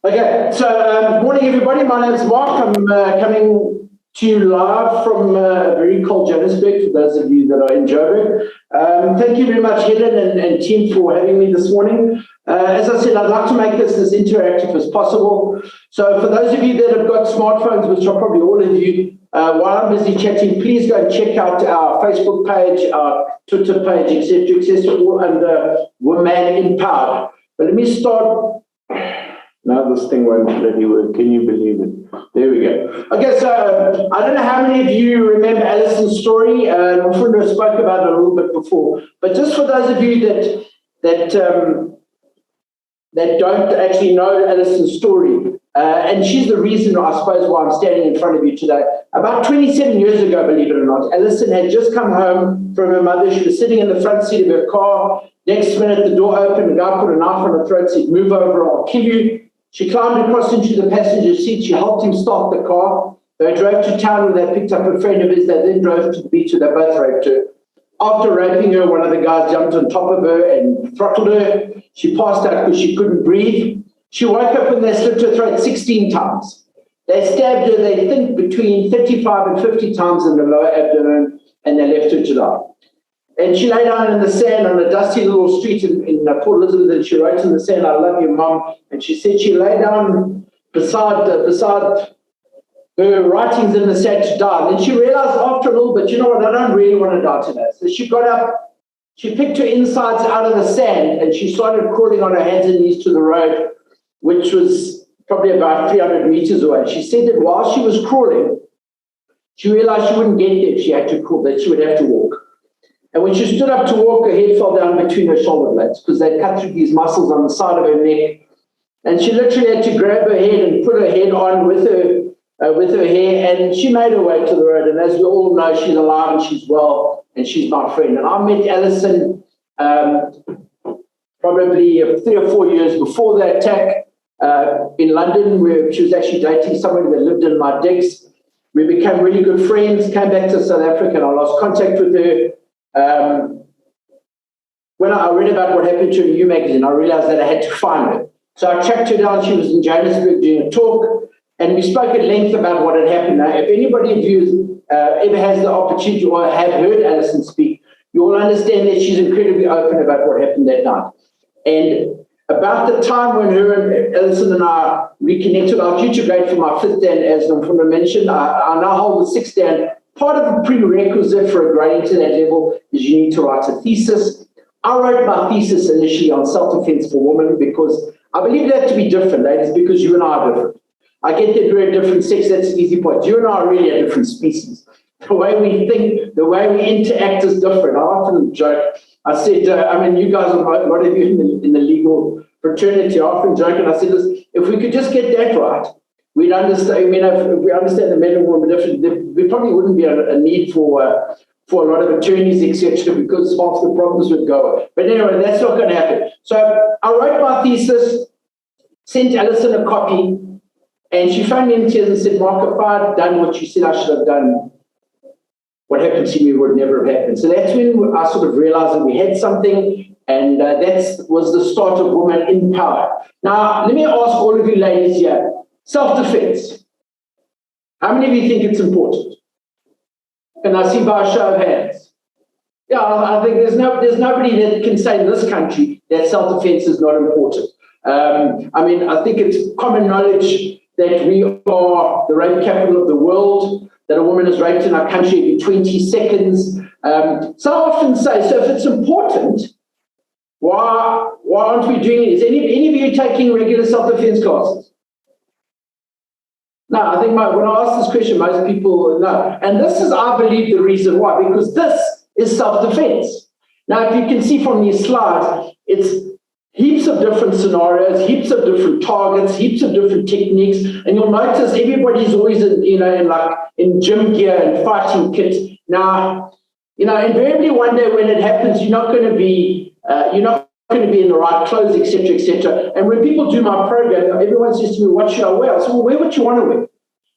Okay, so good morning, everybody. My name is Mark. I'm coming to you live from very cold Johannesburg, for those of you that are in Joburg. Thank you very much, Helen and team, for having me this morning. As I said, I'd like to make this as interactive as possible. So for those of you that have got smartphones, which are probably all of you, while I'm busy chatting, please go and check out our Facebook page, our Twitter page, etc., all under Women INpowered. But let me start. Now this thing won't bloody work. Can you believe it? There we go. Okay, so I don't know how many of you remember Alison's story. I spoke about it a little bit before. But just for those of you that don't actually know Alison's story, and she's the reason, I suppose, why I'm standing in front of you today. About 27 years ago, believe it or not, Alison had just come home from her mother. She was sitting in the front seat of her car. Next minute, the door opened. A guy put a knife on her throat, said, "Move over, I'll kill you." She climbed across into the passenger seat. She helped him start the car. They drove to town where they picked up a friend of his. They then drove to the beach where they both raped her. After raping her, one of the guys jumped on top of her and throttled her. She passed out because she couldn't breathe. She woke up and they slit her throat 16 times. They stabbed her, they think, between 35 and 50 times in the lower abdomen, and they left her to die. And she lay down in the sand on a dusty little street in Port Elizabeth, and she wrote in the sand, "I love you, Mom." And she said she lay down beside her writings in the sand to die. And then she realized after a little bit, you know what, I don't really want to die today. So she got up, she picked her insides out of the sand, and she started crawling on her hands and knees to the road, which was probably about 300 meters away. She said that while she was crawling, she realized she wouldn't get there if she had to crawl, that she would have to walk. And when she stood up to walk, her head fell down between her shoulder blades because they cut through these muscles on the side of her neck. And she literally had to grab her head and put her head on with her hair, and she made her way to the road. And as we all know, she's alive and she's well, and she's my friend. And I met Alison probably 3 or 4 years before the attack in London, where she was actually dating somebody that lived in my digs. We became really good friends, came back to South Africa, and I lost contact with her. When I read about what happened to her in You magazine, I realized that I had to find her. So I tracked her down. She was in Johannesburg doing a talk, and we spoke at length about what had happened. Now, if anybody of you ever has the opportunity or have heard Alison speak, you will understand that she's incredibly open about what happened that night. And about the time when her and Alison and I reconnected, I was due to grade for my 5th Dan, as Nomfundo mentioned. I now hold the 6th Dan. Part of the prerequisite for a grading to that level is you need to write a thesis. I wrote my thesis initially on self-defense for women because I believe that to be different, ladies, because you and I are different. I get that we're a different sex, that's an easy point. You and I are really a different species. The way we think, the way we interact is different. I often joke. I said, you guys are, a lot of you in the legal fraternity, I often joke, and I said, listen, if we could just get that right, we'd understand. If we understand the men and women different, we probably wouldn't be a need for a lot of attorneys, etc., because half the problems would go away. But anyway, that's not going to happen. So I wrote my thesis, sent Alison a copy, and she phoned me in tears and said, "Mark, if I had done what you said I should have done, what happened to me would never have happened." So that's when I sort of realized that we had something, and that was the start of Women INpowered. Now, let me ask all of you ladies here. Self-defense. How many of you think it's important? Can I see by a show of hands? Yeah, I think there's nobody that can say in this country that self-defense is not important. I think it's common knowledge that we are the rape capital of the world, that a woman is raped in our country every 20 seconds. So I often say, so if it's important, why aren't we doing it? Is any of you taking regular self-defense classes? No, I think when I ask this question, most people know. And this is, I believe, the reason why, because this is self-defense. Now, if you can see from these slides, it's heaps of different scenarios, heaps of different targets, heaps of different techniques, and you'll notice everybody's always in gym gear and fighting kit. Now, invariably one day when it happens, you're not going to be in the right clothes, etc., etc. And when people do my program, everyone says to me, "What should I wear?" I say, "Well, wear what you want to wear."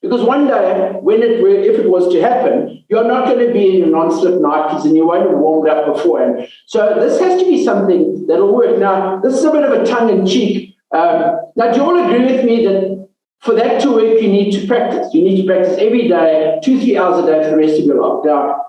Because one day, if it was to happen, you're not going to be in your non-slip Nikes and you won't have warmed up beforehand. So this has to be something that'll work. Now, this is a bit of a tongue-in-cheek Now, do you all agree with me that for that to work, you need to practice? You need to practice every day, 2-3 hours a day for the rest of your life. Now,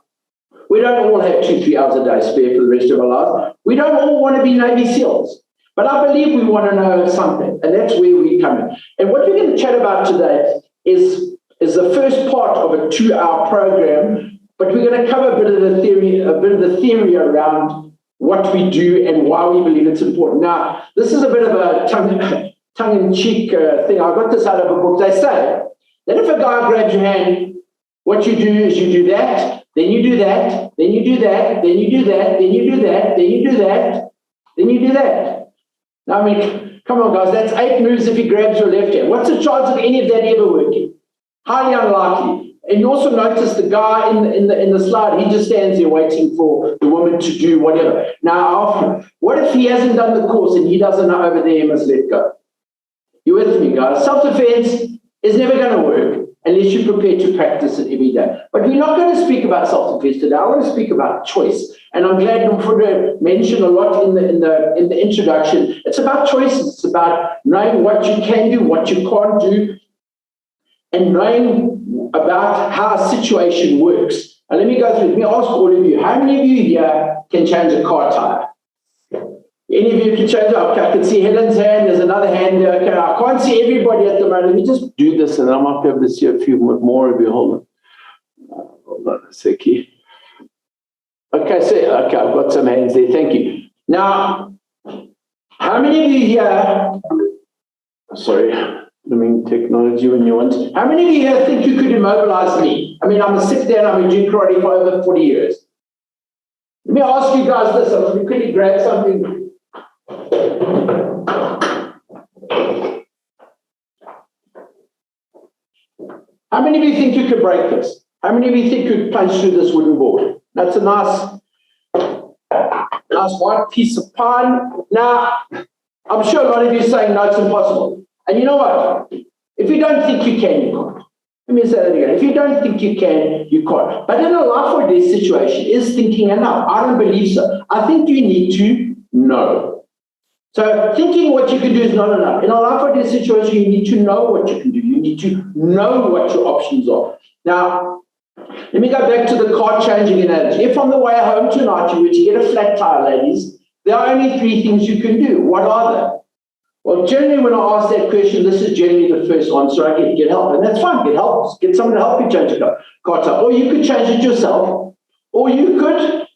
we don't all have 2-3 hours a day spare for the rest of our lives. We don't all want to be Navy SEALs. But I believe we want to know something, and that's where we come in. And what we're going to chat about today is the first part of a 2-hour program, but we're going to cover a bit of the theory around what we do and why we believe it's important. Now, this is a bit of a tongue-in-cheek thing. I got this out of a book. They say that if a guy grabs your hand, what you do is you do that, then you do that, then you do that, then you do that, then you do that, then you do that, then you do that. Now, I mean, come on, guys, that's 8 moves if he grabs your left hand. What's the chance of any of that ever working? Highly unlikely. And you also notice the guy in the slide, he just stands there waiting for the woman to do whatever. Now, what if he hasn't done the course and he doesn't know over there he must let go? You with me, guys? Self-defense is never going to work unless you're prepared to practice it every day. But we're not going to speak about self-defense today. I want to speak about choice. And I'm glad Mfundo mentioned a lot in the introduction. It's about choices. It's about knowing what you can do, what you can't do, and knowing about how a situation works. And let me go through. Let me ask all of you, how many of you here can change a car tire? Any of you can change it? Okay, I can see Helen's hand. There's another hand there. Okay, I can't see everybody at the moment. Let me just do this, and I might be able to see a few more of you. Hold on a second. Okay, I've got some hands there. Thank you. Now, how many of you here, sorry, I mean technology when you want, how many of you here think you could immobilize me? I mean, I'm a 6 dan, I've been doing karate for over 40 years. Let me ask you guys this. I'm going to quickly grab something. How many of you think you could break this? How many of you think you could punch through this wooden board? That's a nice white piece of pine. Now, I'm sure a lot of you are saying, no, it's impossible. And you know what? If you don't think you can, you can't. Let me say that again. If you don't think you can, you can't. But in a life or death situation, is thinking enough? I don't believe so. I think you need to know. So thinking what you can do is not enough. In a life or death situation, you need to know what you can do. You need to know what your options are. Now, let me go back to the car changing analogy. If on the way home tonight you were to get a flat tire, ladies, there are only 3 things you can do. What are they? Well, generally when I ask that question, this is generally the first answer I get help. And that's fine, get help. Get someone to help you change a car tire. Or you could change it yourself. Or you could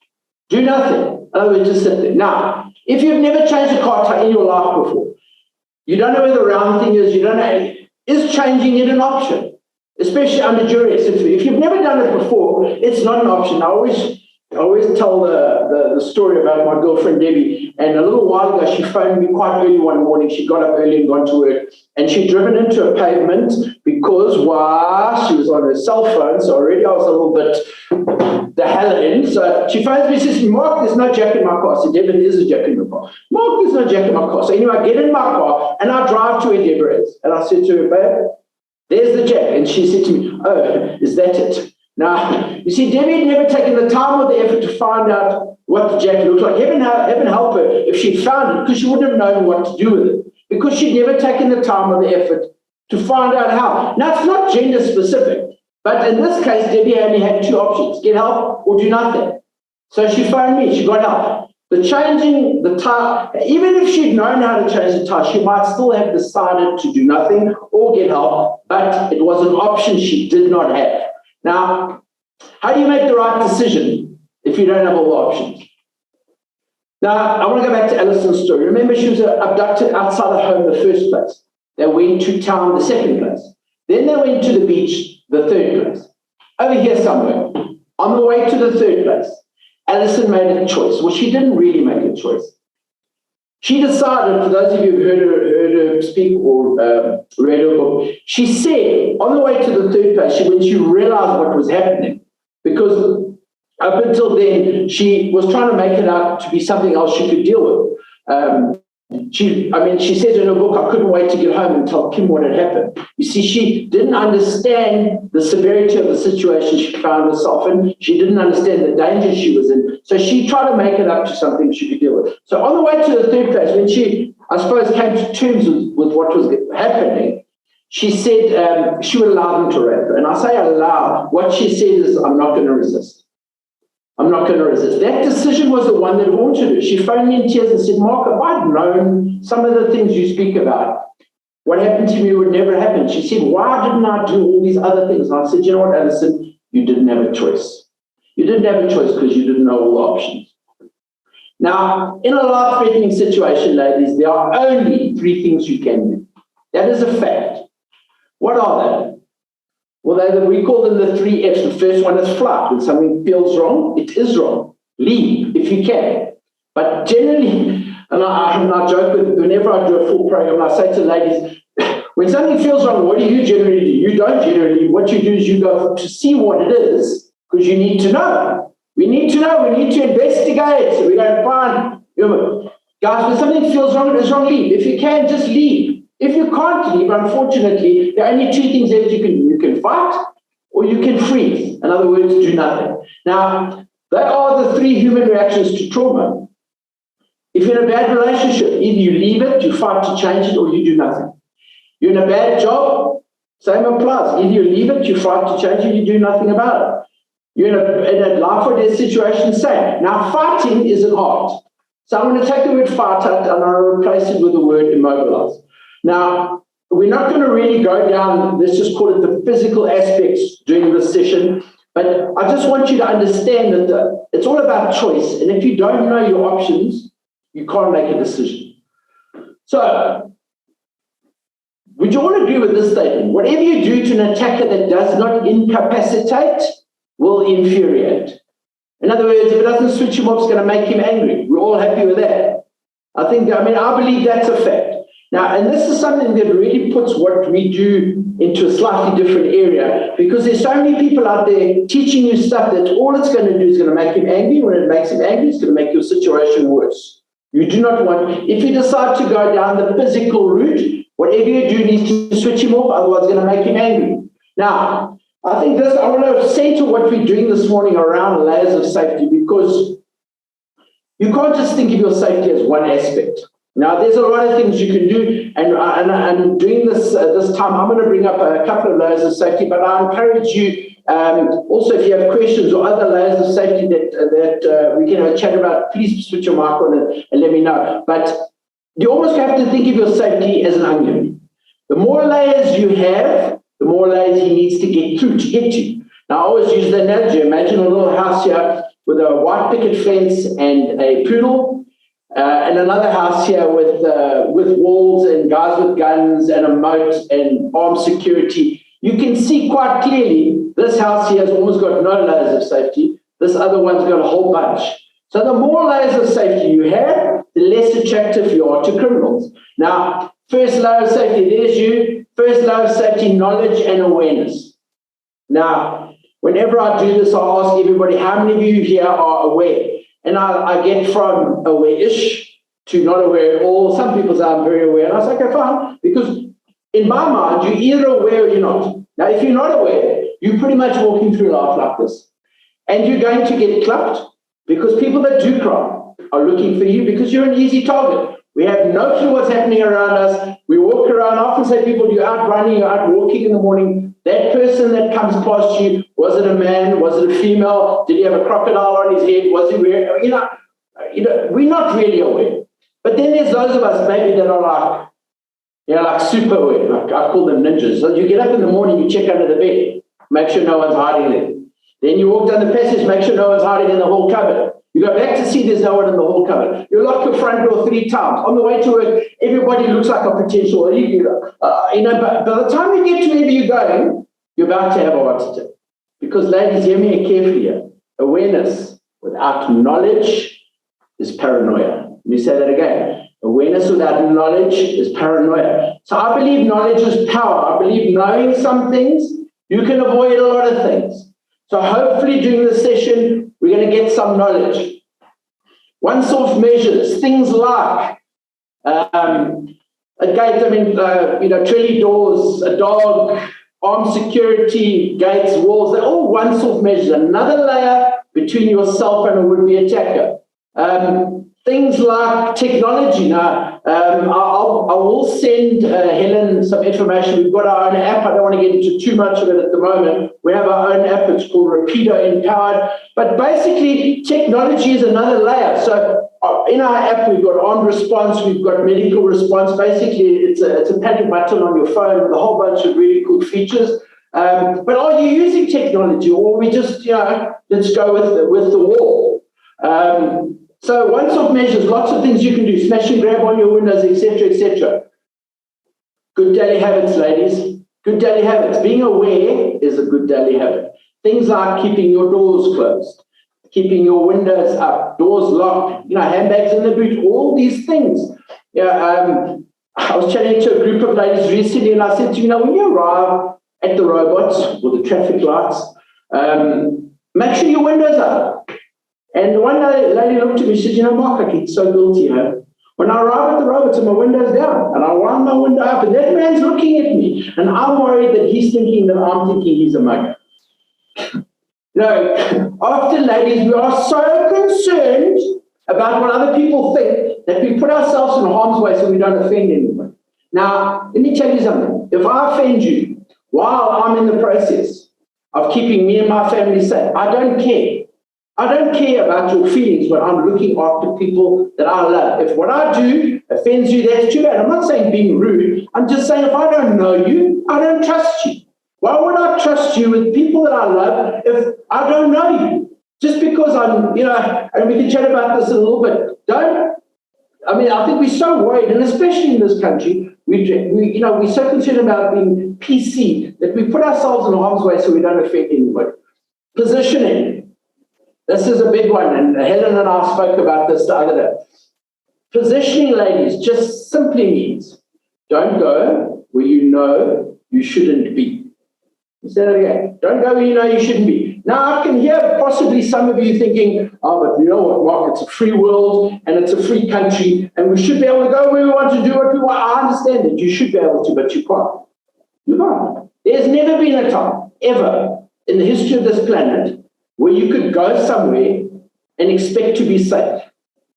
do nothing. In other words, just sit there. Now, if you've never changed a car tire in your life before, you don't know where the round thing is, you don't know, is changing it an option? Especially under duress. If you've never done it before, it's not an option. I always tell the story about my girlfriend Debbie, and a little while ago she phoned me quite early one morning. She got up early and gone to work, and she'd driven into a pavement because she was on her cell phone, so already I was a little bit the hell in. So she phones me and says, Mark, there's no jack in my car. So Deborah, there's a jack in your car. Mark, there's no jack in my car. So anyway, I get in my car and I drive to where Deborah is, and I said to her, babe, there's the jack. And she said to me, oh, is that it? Now, you see, Debbie had never taken the time or the effort to find out what the jack looked like. Heaven help her if she'd found it, because she wouldn't have known what to do with it, because she'd never taken the time or the effort to find out how. Now, it's not gender specific, but in this case, Debbie only had 2 options, get help or do nothing. So she phoned me, she got help. The changing the tire, even if she'd known how to change the tire, she might still have decided to do nothing or get help, but it was an option she did not have. Now, how do you make the right decision if you don't have all the options? Now, I want to go back to Alison's story. Remember, she was abducted outside of home in the first place. They went to town the second place. Then they went to the beach the third place. Over here somewhere, on the way to the third place, Alison made a choice. Well, she didn't really make a choice. She decided, for those of you who've heard her speak or read her book, she said on the way to the third place, when she realized what was happening, because up until then, she was trying to make it out to be something else she could deal with. she said in her book, I couldn't wait to get home and tell Kim what had happened. You see, she didn't understand the severity of the situation she found herself in. She didn't understand the danger she was in. So she tried to make it up to something she could deal with. So on the way to the third place, when she, I suppose, came to terms with what was happening, she said she would allow them to rape her. And I say allow. What she said is, I'm not going to resist. I'm not going to resist. That decision was the one that haunted her. She phoned me in tears and said, Mark, if I'd known some of the things you speak about, what happened to me would never happen. She said, why didn't I do all these other things? And I said, you know what, Alison, you didn't have a choice. You didn't have a choice because you didn't know all the options. Now, in a life-threatening situation, ladies, there are only 3 things you can do. That is a fact. What are they? Well, we call them the 3 F's. The first one is flight. When something feels wrong, it is wrong. Leave if you can. But generally, and I joke with, whenever I do a full program, I say to ladies, when something feels wrong, what do you generally do? You don't generally. What you do is you go to see what it is, because you need to know. We need to know. We need to investigate. So we go and find, guys, when something feels wrong, it is wrong, leave. If you can, just leave. If you can't leave, unfortunately, there are only 2 things that you can do. You can fight or you can freeze. In other words, do nothing. Now, they are the 3 human reactions to trauma. If you're in a bad relationship, either you leave it, you fight to change it, or you do nothing. You're in a bad job, same applies. Either you leave it, you fight to change it, you do nothing about it. You're in a life or death situation, same. Now, fighting is an art. So I'm going to take the word fight out and I'll replace it with the word immobilize. Now, we're not going to really go down, let's just call it the physical aspects during this session, but I just want you to understand that it's all about choice. And if you don't know your options, you can't make a decision. So, would you all agree with this statement? Whatever you do to an attacker that does not incapacitate will infuriate. In other words, if it doesn't switch him off, it's going to make him angry. We're all happy with that. I believe that's a fact. Now, and this is something that really puts what we do into a slightly different area, because there's so many people out there teaching you stuff that all it's going to do is going to make him angry. When it makes him angry, it's going to make your situation worse. You do not want, if you decide to go down the physical route, whatever you do needs to switch him off, otherwise it's going to make him angry. Now, I want to center what we're doing this morning around layers of safety, because you can't just think of your safety as one aspect. Now, there's a lot of things you can do, and during this time, I'm going to bring up a couple of layers of safety, but I encourage you, also, if you have questions or other layers of safety that we can have a chat about, please switch your mic on and let me know. But you almost have to think of your safety as an onion. The more layers you have, the more layers he needs to get through to get to. Now, I always use the analogy. Imagine a little house here with a white picket fence and a poodle, and another house here with walls and guys with guns and a moat and armed security. You can see quite clearly this house here has almost got no layers of safety. This other one's got a whole bunch. So the more layers of safety you have, the less attractive you are to criminals. Now, first layer of safety, there's you. First layer of safety, knowledge and awareness. Now, whenever I do this, I ask everybody, how many of you here are aware? And I get from aware-ish to not aware at all. Some people say I'm very aware. And I say, okay, fine. Because in my mind, you're either aware or you're not. Now, if you're not aware, you're pretty much walking through life like this. And you're going to get clubbed, because people that do crime are looking for you because you're an easy target. We have no clue what's happening around us. We walk around. I often say, people, you're out running, you're out walking in the morning. That person that comes past you, was it a man? Was it a female? Did he have a crocodile on his head? Was he wearing, we're not really aware. But then there's those of us maybe that are like super aware. Like I call them ninjas. So you get up in the morning, you check under the bed, make sure no one's hiding there. Then you walk down the passage, make sure no one's hiding in the hall cupboard. You go back to see there's no one in the hall cupboard. You lock your front door 3 times. On the way to work, everybody looks like a potential. But by the time you get to wherever you're going, you're about to have a heart attack. Because, ladies, hear me carefully here. Awareness without knowledge is paranoia. Let me say that again. Awareness without knowledge is paranoia. So I believe knowledge is power. I believe knowing some things, you can avoid a lot of things. So hopefully during this session, we're going to get some knowledge. Once-off measures, things like A gate, I mean, trelly doors, a dog, armed security, gates, walls, they're all once-off measures, another layer between yourself and a would-be attacker. Things like technology. Now, I will send Helen some information. We've got our own app. I don't want to get into too much of it at the moment. We have our own app. It's called INpowered. But basically, technology is another layer. So in our app, we've got armed response. We've got medical response. Basically, it's a panic button on your phone with a whole bunch of really cool features. But are you using technology, or we just, let's go with the wall? So once-off measures, lots of things you can do, smash and grab on your windows, etc., etc. Good daily habits, ladies. Good daily habits. Being aware is a good daily habit. Things like keeping your doors closed, keeping your windows up, doors locked, handbags in the boot, all these things. I was chatting to a group of ladies recently, and I said to when you arrive at the robots or the traffic lights, make sure your windows are up. And one lady looked at me and said, Mark, I get so guilty. When I arrive at the robots and my window's down, and I wind my window up, and that man's looking at me, and I'm worried that he's thinking that I'm thinking he's a mugger. Often, ladies, we are so concerned about what other people think that we put ourselves in harm's way so we don't offend anyone. Now, let me tell you something. If I offend you while I'm in the process of keeping me and my family safe, I don't care. I don't care about your feelings when I'm looking after people that I love. If what I do offends you, that's too bad. I'm not saying being rude. I'm just saying if I don't know you, I don't trust you. Why would I trust you with people that I love if I don't know you? Just because I'm, and we can chat about this a little bit. I think we're so worried, and especially in this country, we're so concerned about being PC that we put ourselves in harm's way so we don't offend anybody. Positioning. This is a big one, and Helen and I spoke about this the other day. Positioning, ladies, just simply means don't go where you shouldn't be. You say that again. Don't go where you shouldn't be. Now, I can hear possibly some of you thinking, but you know what, Mark, it's a free world, and it's a free country, and we should be able to go where we want to do what we want. I understand that. You should be able to, but you can't. You can't. There's never been a time, ever, in the history of this planet, where you could go somewhere and expect to be safe.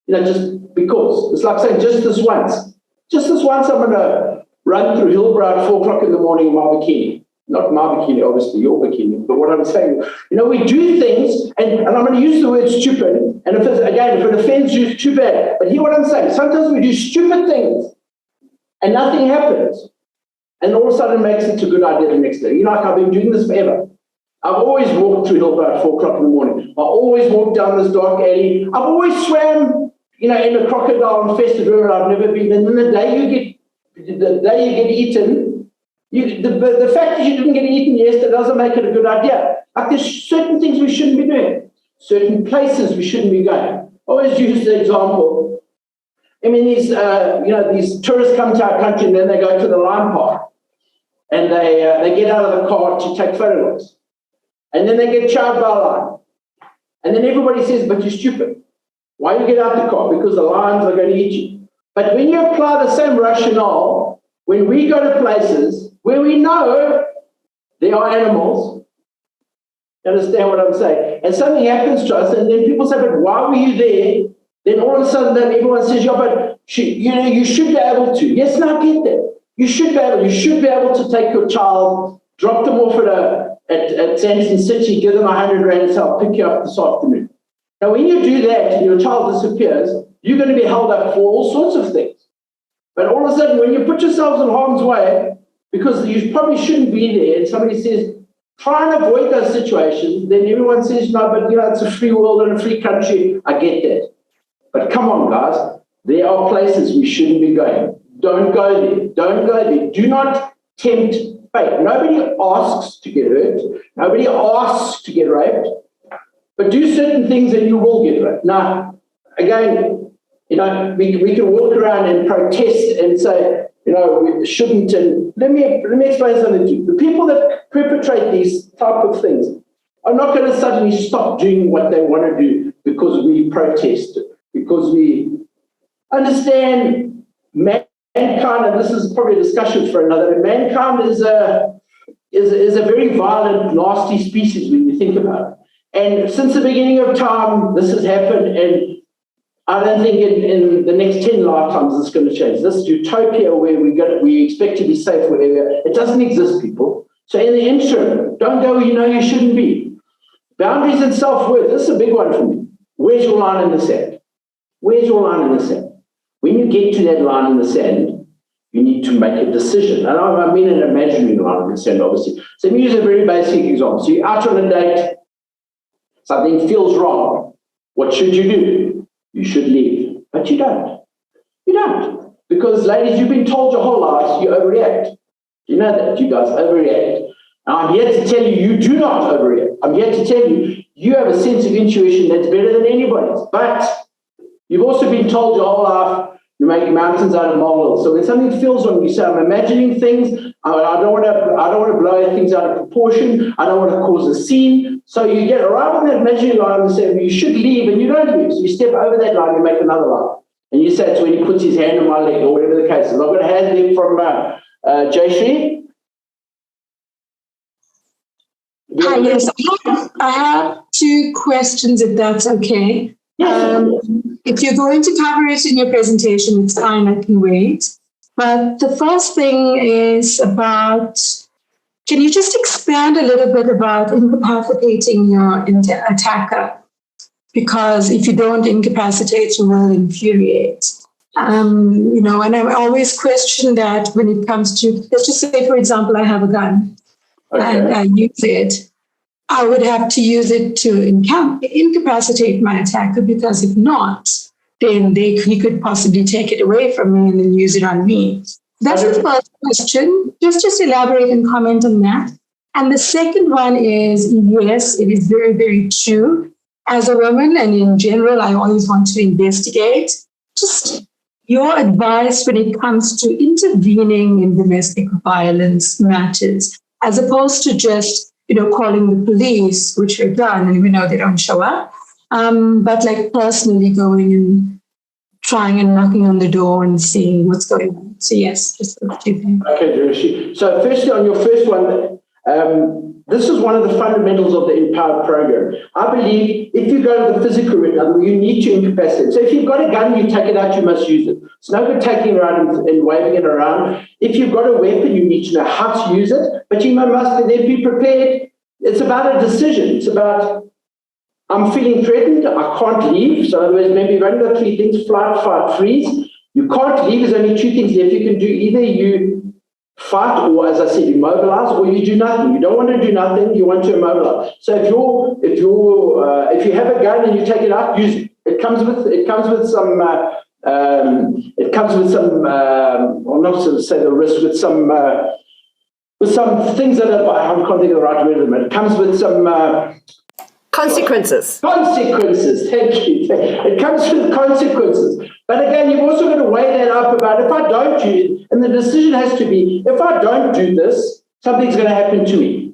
Just because. It's like saying, just this once I'm going to run through Hillbrow at 4 o'clock in the morning in my bikini. Not my bikini, obviously, your bikini. But what I'm saying, we do things, and I'm going to use the word stupid, and if it offends you, it's too bad. But hear what I'm saying. Sometimes we do stupid things, and nothing happens. And all of a sudden it makes it a good idea the next day. I've been doing this forever. I've always walked through Hillbrow at 4 o'clock in the morning. I've always walked down this dark alley. I've always swam, in a crocodile-infested river I've never been. And then the day you get eaten, the fact that you didn't get eaten yesterday doesn't make it a good idea. Like there's certain things we shouldn't be doing, certain places we shouldn't be going. I always use the example. These tourists come to our country and then they go to the Lime Park, and they get out of the car to take photographs. And then they get charged by a lion. And then everybody says, but you're stupid. Why you get out the car? Because the lions are going to eat you. But when you apply the same rationale, when we go to places where we know there are animals, you understand what I'm saying? And something happens to us, and then people say, but why were you there? Then all of a sudden, then everyone says, but you should be able to. Yes, now I get that. You should be able to take your child, drop them off at Samson City, give them 100 rand and say, I'll pick you up this afternoon. Now, when you do that and your child disappears, you're going to be held up for all sorts of things. But all of a sudden, when you put yourselves in harm's way, because you probably shouldn't be there, and somebody says, try and avoid those situations, then everyone says, no, but it's a free world and a free country. I get that. But come on, guys. There are places we shouldn't be going. Don't go there. Don't go there. Do not tempt fate. Nobody asks to get hurt. Nobody asks to get raped. But do certain things and you will get raped. Now, again, we can walk around and protest and say, we shouldn't. And let me explain something to you. The people that perpetrate these type of things are not going to suddenly stop doing what they want to do because we protest, because we understand mankind, and this is probably a discussion for another, mankind is a very violent, nasty species when you think about it. And since the beginning of time, this has happened, and I don't think in the next 10 lifetimes it's going to change. This utopia where we expect to be safe wherever, it doesn't exist, people. So in the interim, don't go where you know you shouldn't be. Boundaries and self-worth, this is a big one for me. Where's your line in the sand? Where's your line in the sand? When you get to that line in the sand, you need to make a decision. And I mean an imaginary line in the sand, obviously. So let me use a very basic example. So you're out on a date, something feels wrong. What should you do? You should leave. But you don't. You don't. Because, ladies, you've been told your whole life you overreact. You know that. You guys overreact. And I'm here to tell you, you do not overreact. I'm here to tell you, you have a sense of intuition that's better than anybody's. But you've also been told your whole life you make mountains out of molehills. So when something feels wrong, you say, I'm imagining things. I don't want to blow things out of proportion. I don't want to cause a scene. So you get right on that imaginary line and say, well, you should leave, and you don't leave. So you step over that line, you make another line. And you say, it's when he puts his hand on my leg, or whatever the case is. I've got a hand there from Jayshree. Hi, yes. I have two questions, if that's okay. Yes. If you're going to cover it in your presentation, it's fine, I can wait. But the first thing is about, can you just expand a little bit about incapacitating your attacker? Because if you don't incapacitate, you will infuriate. And I always question that when it comes to, let's just say, for example, I have a gun and I use it. I would have to use it to incapacitate my attacker, because if not, then he could possibly take it away from me and then use it on me. That's the first question. Just elaborate and comment on that. And the second one is, yes, it is very, very true. As a woman, and in general, I always want to investigate. Just your advice when it comes to intervening in domestic violence matters, as opposed to just calling the police, which we've done, and we know they don't show up. But like personally going and trying and knocking on the door and seeing what's going on. So yes, just those two things. Okay, Jayshree. So firstly, on your first one, this is one of the fundamentals of the INpowered program. I believe if you go to the physical realm, you need to incapacitate. So if you've got a gun, you take it out, you must use it. It's no good taking it around and waving it around. If you've got a weapon, you need to know how to use it, but you must then be prepared. It's about a decision. It's about, I'm feeling threatened, I can't leave. So in other words, maybe you've only got three things: flight, fight, freeze. You can't leave. There's only two things left you can do. Either you fight, or as I said, immobilize, or you do nothing. You don't want to do nothing, you want to immobilize. So if you have a gun and you take it out, use it. It comes with some or not to say the risk, with some things that are, I can't think of the right word at the moment. It comes with some consequences. Consequences, thank you. It comes with consequences. But again, you've also got to weigh that up about, if I don't do it, and the decision has to be, if I don't do this, something's going to happen to me.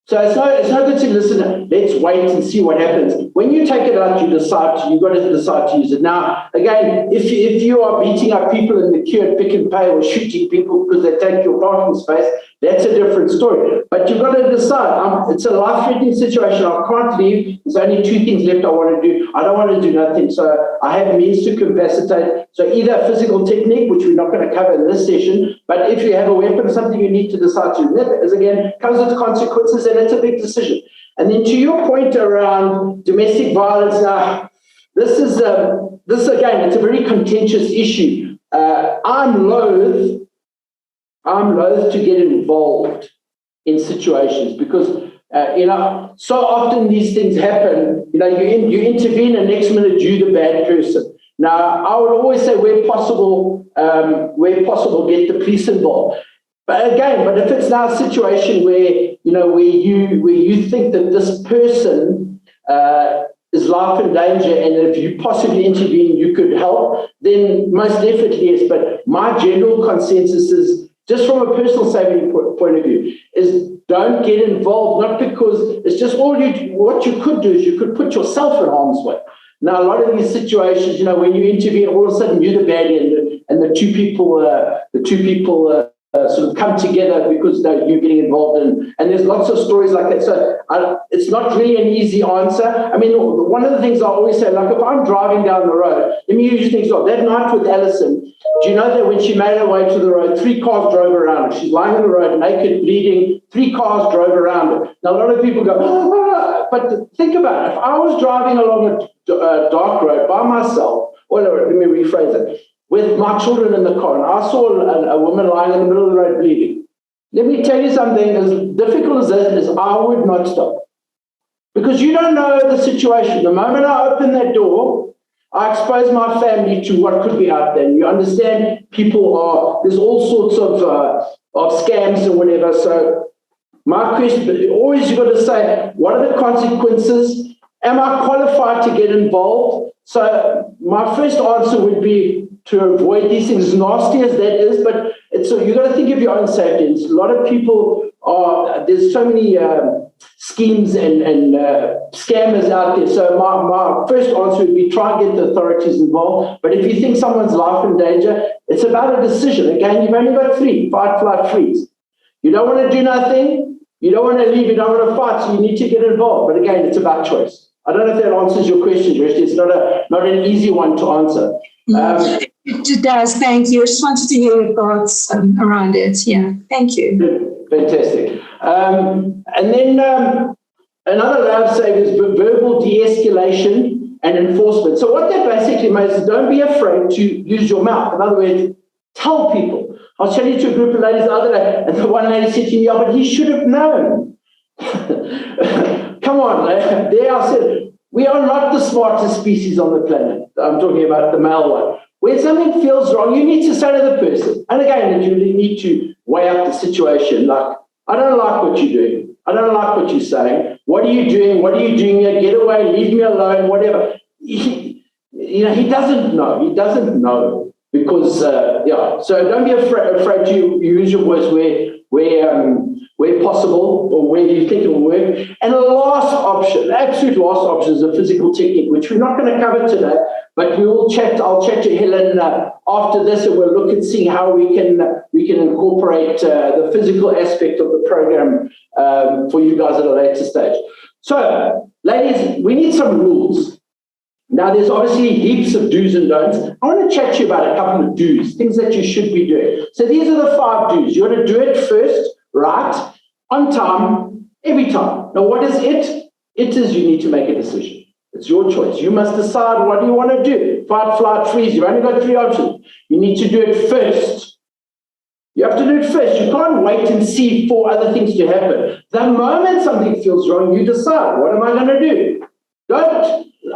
So it's no good to listen, let's wait and see what happens. When you take it out, you've got to decide to use it. Now, again, if you are beating up people in the queue at Pick and Pay, or shooting people because they take your parking space, that's a different story. But you've got to decide, it's a life-threatening situation, I can't leave, there's only two things left I want to do. I don't want to do nothing, so I have means to capacitate. So either a physical technique, which we're not going to cover in this session, but if you have a weapon, something you need to decide to do. That is, again, comes with consequences, and it's a big decision. And then to your point around domestic violence, now, this again, it's a very contentious issue. I'm loath to get involved in situations because, so often these things happen, you intervene and next minute you're the bad person. Now, I would always say where possible, get the police involved. But if it's now a situation where, where you think that this person is life in danger, and if you possibly intervene, you could help, then most definitely yes. But my general consensus is, just from a personal safety point of view, is don't get involved, not because it's just what you could do is you could put yourself in harm's way. Now, a lot of these situations, when you intervene, all of a sudden you're the baddie, and the two people sort of come together because you're getting involved in, and there's lots of stories like that. So it's not really an easy answer. I mean, one of the things I always say, like if I'm driving down the road, let me use things like that night with Alison. Do you know that when she made her way to the road, 3 cars drove around her? She's lying on the road, naked, bleeding. 3 cars drove around her. Now, a lot of people go, but think about it. If I was driving along a dark road by myself, or let me rephrase it, with my children in the car, and I saw a woman lying in the middle of the road bleeding. Let me tell you something, as difficult as that is, I would not stop. Because you don't know the situation. The moment I open that door, I expose my family to what could be out there. You understand, there's all sorts of scams and whatever. So my question, always you've got to say, what are the consequences? Am I qualified to get involved? So my first answer would be to avoid these things, as nasty as that is, but you've got to think of your own safety. A lot of people there's so many schemes and scammers out there. So my first answer would be try and get the authorities involved. But if you think someone's life in danger, it's about a decision. Again, you've only got 3 fight, flight, freeze. You don't want to do nothing. You don't want to leave. You don't want to fight. So you need to get involved. But again, it's about choice. I don't know if that answers your question, Rishti. It's not an easy one to answer. It does. Thank you. I just wanted to hear your thoughts around it. Yeah. Thank you. Fantastic. And then another love save is verbal de-escalation and enforcement. So what that basically means is don't be afraid to use your mouth. In other words, tell people. I was chatting to a group of ladies the other day, and the one lady said to me, but he should have known. Come on. There I said, we are not the smartest species on the planet. I'm talking about the male one. When something feels wrong, you need to say to the person. And again, you need to weigh up the situation. Like, I don't like what you're doing. I don't like what you're saying. What are you doing? What are you doing here? Get away. Leave me alone. Whatever. He doesn't know. He doesn't know because So don't be afraid to use your voice where possible or where you think it will work. And the last option, the absolute last option, is a physical technique, which we're not going to cover today, but we will chat. I'll chat to Helen after this, and we'll look and see how we can incorporate the physical aspect of the program for you guys at a later stage. So, ladies, we need some rules. Now, there's obviously heaps of do's and don'ts. I want to chat to you about a couple of do's, things that you should be doing. So these are the 5 do's. You want to do it first, right, on time, every time. Now, what is it? It is you need to make a decision. It's your choice. You must decide what you want to do. Fight, flight, freeze. You've only got 3 options. You need to do it first. You have to do it first. You can't wait and see for other things to happen. The moment something feels wrong, you decide, what am I going to do?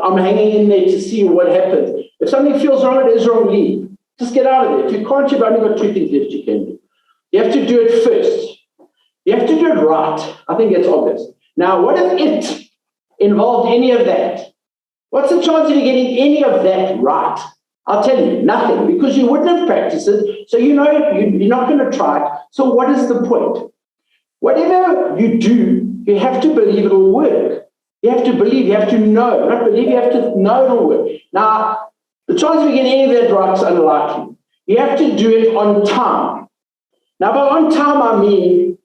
I'm hanging in there to see what happens. If something feels wrong, it is wrong, leave. Just get out of there. If you can't, you've only got 2 things left you can do. You have to do it first. You have to do it right. I think that's obvious. Now, what if it involved any of that? What's the chance of you getting any of that right? I'll tell you, nothing, because you wouldn't have practiced it, so you know you're not going to try it. So what is the point? Whatever you do, you have to believe it will work. You have to believe, you have to know. Not believe, you have to know it'll work. Now, the chance of you getting any of that right is unlikely. You have to do it on time. Now, by on time, I mean,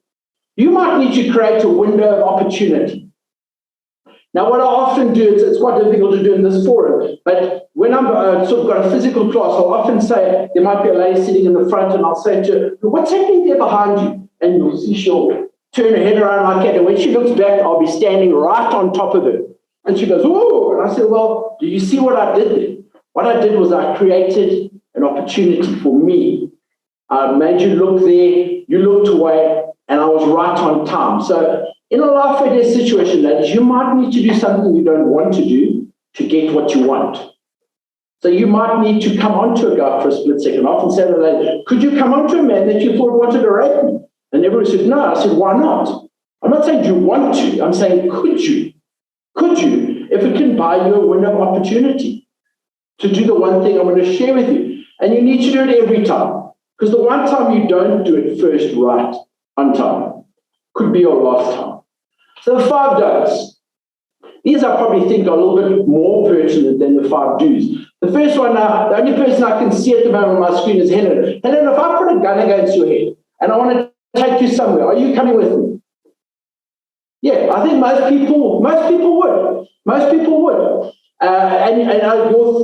you might need to create a window of opportunity. Now, what I often do, it's quite difficult to do in this forum, but when I'm sort of got a physical class, I'll often say, there might be a lady sitting in the front, and I'll say to her, what's happening there behind you? And you'll see she'll turn her head around like that, and when she looks back, I'll be standing right on top of her. And she goes, oh, and I said, well, do you see what I did there? What I did was I created an opportunity for me. I made you look there, you looked away, and I was right on time. So in a life or death situation, ladies, you might need to do something you don't want to do to get what you want. So you might need to come onto a guy for a split second. I often say to the lady, could you come onto a man that you thought wanted to rape me? And everybody said, no. I said, why not? I'm not saying you want to. I'm saying, could you? Could you? If it can buy you a window of opportunity to do the one thing I'm going to share with you. And you need to do it every time. Because the one time you don't do it first right on time could be your last time. So the 5 don'ts. These I probably think are a little bit more pertinent than the 5 do's. The first one now, the only person I can see at the moment on my screen is Helen. Helen, if I put a gun against your head and I want to take you somewhere, are you coming with me? Yeah, I think most people would. Most people would.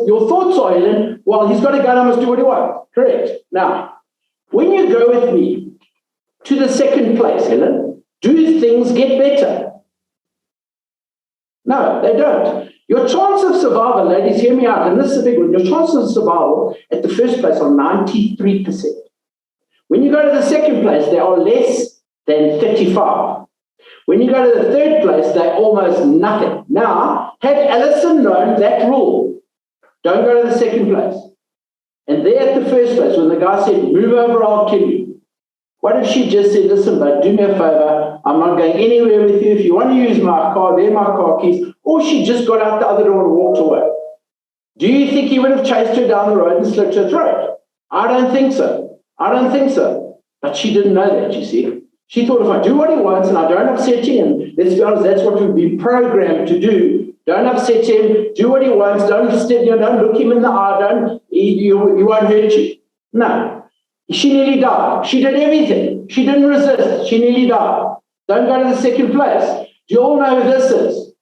Your thoughts are, Helen, well, he's got a gun, I must do what he wants. Correct. Now, when you go with me to the second place, Helen, do things get better? No, they don't. Your chance of survival, ladies, hear me out, and this is a big one. Your chances of survival at the first place are 93%. When you go to the second place, they are less than 35. When you go to the third place, they're almost nothing. Now, had Alison known that rule, don't go to the second place, and there at the first place, when the guy said, move over, I'll kill you, what if she just said, listen, but do me a favor, I'm not going anywhere with you. If you want to use my car, they're my car keys. Or she just got out the other door and walked away. Do you think he would have chased her down the road and slit her throat? I don't think so. I don't think so. But she didn't know that, you see. She thought if I do what he wants and I don't upset him, let's be honest, that's what we've been programmed to do. Don't upset him, do what he wants, don't look him in the eye, he won't hurt you. No. She nearly died. She did everything. She didn't resist. She nearly died. Don't go to the second place. Do you all know who this is?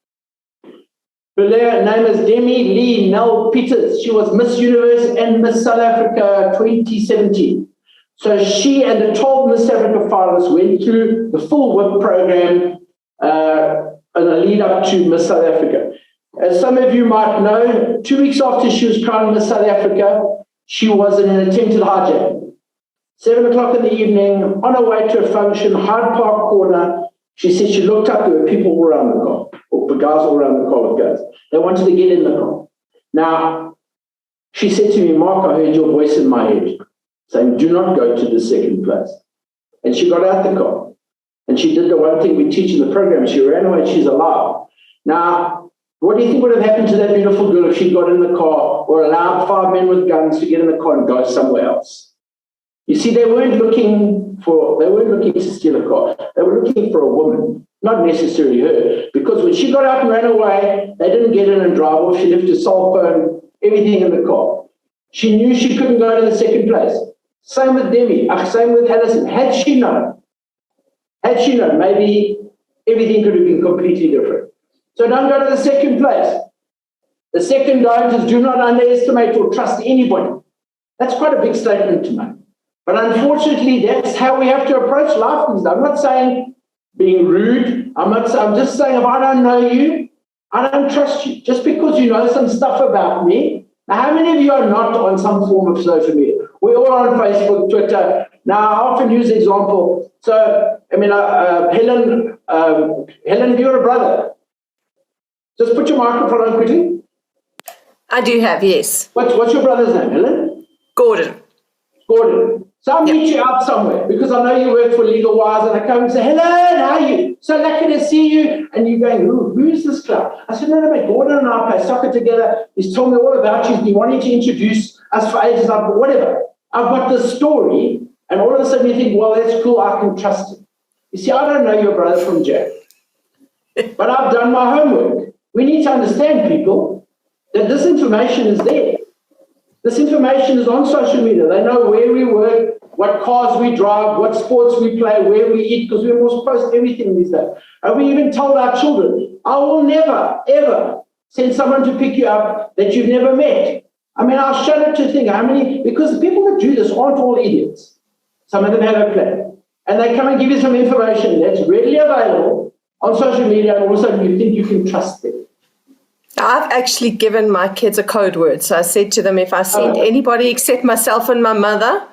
Her name is Demi Lee Nell Peters. She was Miss Universe and Miss South Africa 2017. So she and the 12 Miss Africa finalists went through the full WIP program in a lead up to Miss South Africa. As some of you might know, 2 weeks after she was crowned Miss South Africa, she was in an attempted hijacking. 7 o'clock in the evening, on her way to a function, Hyde Park corner, she said she looked up, there were people all around the car, or the guys all around the car with guns. They wanted to get in the car. Now, she said to me, Mark, I heard your voice in my head saying, do not go to the second place. And she got out the car. And she did the one thing we teach in the program. She ran away, she's alive. Now, what do you think would have happened to that beautiful girl if she got in the car or allowed 5 men with guns to get in the car and go somewhere else? You see, they weren't looking to steal a car. They were looking for a woman, not necessarily her. Because when she got up and ran away, they didn't get in and drive off. She left her cell phone, everything in the car. She knew she couldn't go to the second place. Same with Demi, same with Alison. Had she known, maybe everything could have been completely different. So don't go to the second place. The second don't is do not underestimate or trust anybody. That's quite a big statement to make. But unfortunately, that's how we have to approach life. I'm not saying being rude. I'm just saying if I don't know you, I don't trust you. Just because you know some stuff about me. Now, how many of you are not on some form of social media? We're all on Facebook, Twitter. Now, I often use the example. So, I mean, Helen, if you're a brother, just put your microphone on quickly. I do have, yes. What's your brother's name, Helen? Gordon. So I'll meet you out somewhere because I know you work for LegalWise, and I come and say, Helen, how are you? So lucky to see you. And you're going, who's this clown? I said, no, mate, Gordon and I play soccer together. He's told me all about you. He's been wanting to introduce us for ages. Whatever. I've got this story, and all of a sudden you think, well, that's cool. I can trust him. You see, I don't know your brother from Jack, but I've done my homework. We need to understand, people, that this information is there. This information is on social media. They know where we work, what cars we drive, what sports we play, where we eat, because we're more post everything these days. And we even told our children, I will never, ever send someone to pick you up that you've never met. I mean, I'll shudder to think how many, because the people that do this aren't all idiots. Some of them have a plan. And they come and give you some information that's readily available on social media, and all of a sudden you think you can trust them. I've actually given my kids a code word. So I said to them, if I send anybody except myself and my mother,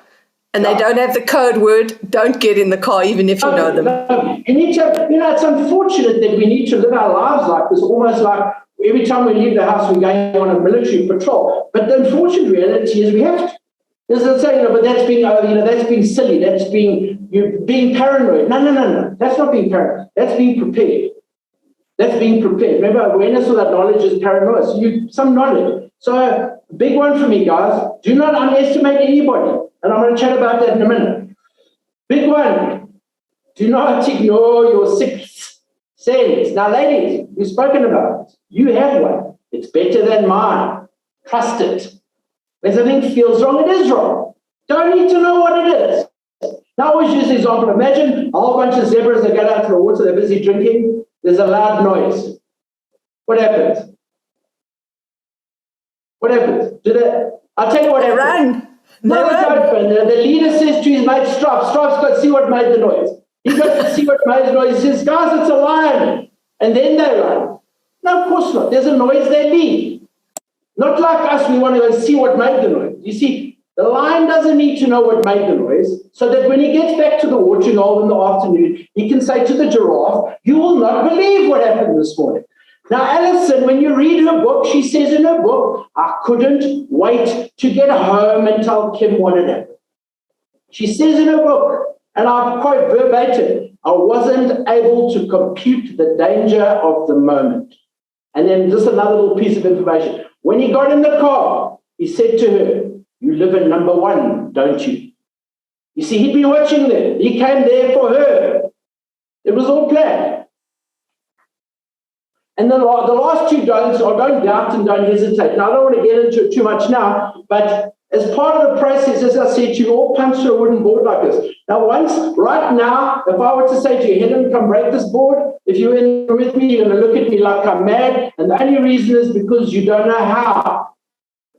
and they don't have the code word, don't get in the car, even if you know them. You need to, it's unfortunate that we need to live our lives like this, almost like every time we leave the house, we're going on a military patrol. But the unfortunate reality is we have to. There's a saying, but that's being silly. That's being paranoid. No. That's not being paranoid. That's being prepared. Remember, awareness without knowledge is paranoia. So some knowledge. So big one for me, guys. Do not underestimate anybody. And I'm going to chat about that in a minute. Big one. Do not ignore your sixth Sense. Now, ladies, we've spoken about it. You have one. It's better than mine. Trust it. When something feels wrong, it is wrong. Don't need to know what it is. Now, I always use the example. Imagine a whole bunch of zebras that go out to the water, they're busy drinking. There's a loud noise. What happens? What happens? I'll tell you what happens. Run. No, the leader says to his mate, Stripes, got to see what made the noise. He goes to see what made the noise. He says, guys, it's a lion. And then they run. No, of course not. There's a noise, they leave. Not like us, we want to go and see what made the noise. You see, the lion doesn't need to know what made the noise, so that when he gets back to the watering hole in the afternoon, he can say to the giraffe, you will not believe what happened this morning. Now, Alison, when you read her book, she says in her book, I couldn't wait to get home and tell Kim what had happened. She says in her book, and I quote verbatim, I wasn't able to compute the danger of the moment. And then just another little piece of information. When he got in the car, he said to her, you live in number 1, don't you? You see, he'd been watching them. He came there for her. It was all planned. And then the last two don'ts are don't doubt and don't hesitate. Now, I don't want to get into it too much now, but as part of the process, as I said, you all punch through a wooden board like this. Now, right now, if I were to say to you, Helen, come break this board, if you're in with me, you're going to look at me like I'm mad. And the only reason is because you don't know how.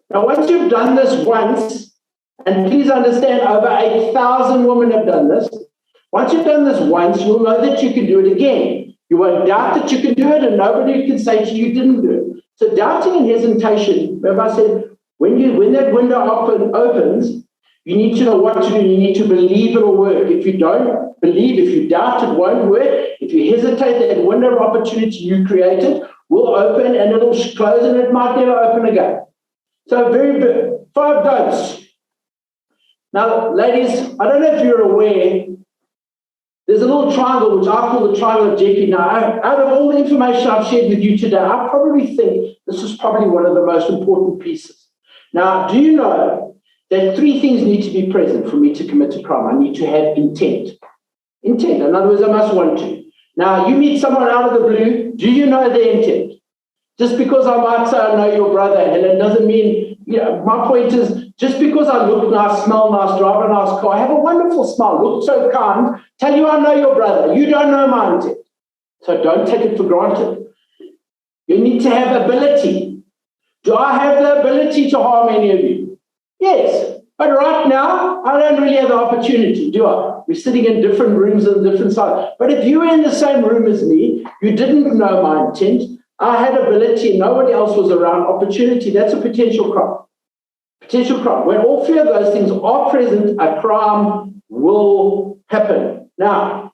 Now, once you've done this once, and please understand, over 8,000 women have done this. Once you've done this once, you'll know that you can do it again. You won't doubt that you can do it, and nobody can say to you didn't do it. So doubting and hesitation, remember I said, when that window opens, you need to know what to do. You need to believe it'll work. If you don't believe, if you doubt, it won't work. If you hesitate, that window of opportunity you created will open and it'll close and it might never open again. So 5 don'ts. Now, ladies, I don't know if you're aware, there's a little triangle, which I call the triangle of Jeopardy. Now, out of all the information I've shared with you today, I probably think this is probably one of the most important pieces. Now, do you know that 3 things need to be present for me to commit a crime? I need to have intent. Intent. In other words, I must want to. Now, you meet someone out of the blue, do you know their intent? Just because I might say I know your brother, Helen, doesn't mean, my point is, just because I look nice, smell nice, drive a nice car, have a wonderful smile, look so kind, tell you I know your brother. You don't know my intent. So don't take it for granted. You need to have ability. Do I have the ability to harm any of you? Yes. But right now, I don't really have the opportunity, do I? We're sitting in different rooms on different sides. But if you were in the same room as me, you didn't know my intent, I had ability, nobody else was around, opportunity, that's a potential crime. Potential crime. When all 3 of those things are present, a crime will happen. Now,